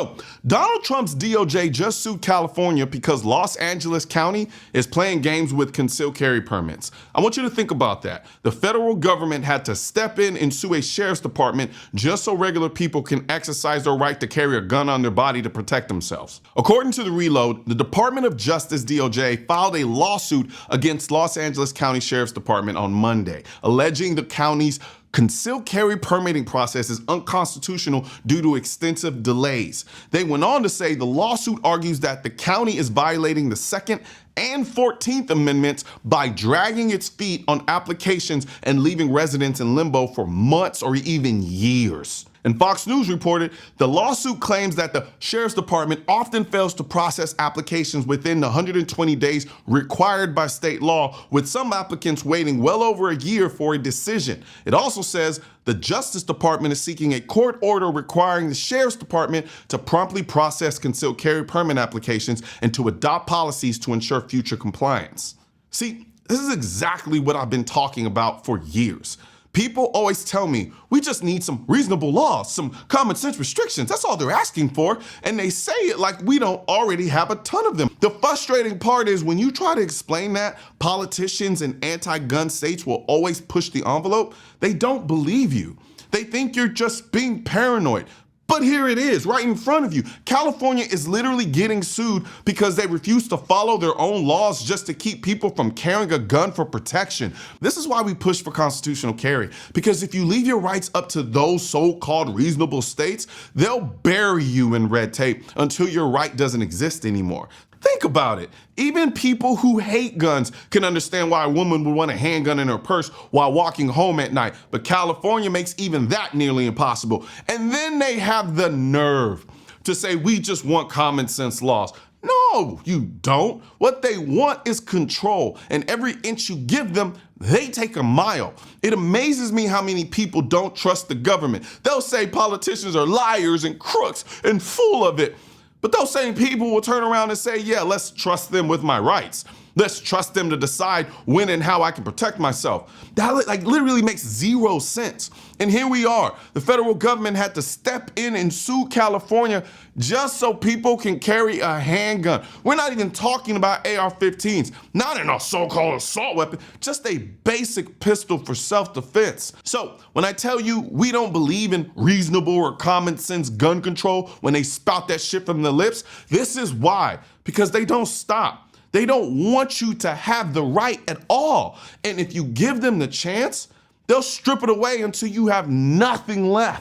So, Donald Trump's DOJ just sued California because Los Angeles County is playing games with concealed carry permits. I want you to think about that. The federal government had to step in and sue a sheriff's department just so regular people can exercise their right to carry a gun on their body to protect themselves. According to The Reload, the Department of Justice DOJ filed a lawsuit against Los Angeles County Sheriff's Department on Monday, alleging the county's concealed carry permitting process is unconstitutional due to extensive delays. They went on to say the lawsuit argues that the county is violating the Second and 14th Amendments by dragging its feet on applications and leaving residents in limbo for months or even years. And Fox News reported the lawsuit claims that the Sheriff's Department often fails to process applications within the 120 days required by state law, with some applicants waiting well over a year for a decision. It also says the Justice Department is seeking a court order requiring the Sheriff's Department to promptly process concealed carry permit applications and to adopt policies to ensure future compliance. See, this is exactly what I've been talking about for years. People always tell me, we just need some reasonable laws, some common sense restrictions. That's all they're asking for. And they say it like we don't already have a ton of them. The frustrating part is when you try to explain that politicians and anti-gun states will always push the envelope, they don't believe you. They think you're just being paranoid. But here it is, right in front of you. California is literally getting sued because they refuse to follow their own laws just to keep people from carrying a gun for protection. This is why we push for constitutional carry, because if you leave your rights up to those so-called reasonable states, they'll bury you in red tape until your right doesn't exist anymore. Think about it. Even people who hate guns can understand why a woman would want a handgun in her purse while walking home at night. But California makes even that nearly impossible. And then they have the nerve to say we just want common sense laws. No, you don't. What they want is control. And every inch you give them, they take a mile. It amazes me how many people don't trust the government. They'll say politicians are liars and crooks and full of it. But those same people will turn around and say, yeah, let's trust them with my rights. Let's trust them to decide when and how I can protect myself. That literally makes zero sense. And here we are. The federal government had to step in and sue California just so people can carry a handgun. We're not even talking about AR-15s, not in a so-called assault weapon, just a basic pistol for self-defense. So when I tell you we don't believe in reasonable or common sense gun control when they spout that shit from their lips, this is why, because they don't stop. They don't want you to have the right at all. And if you give them the chance, they'll strip it away until you have nothing left.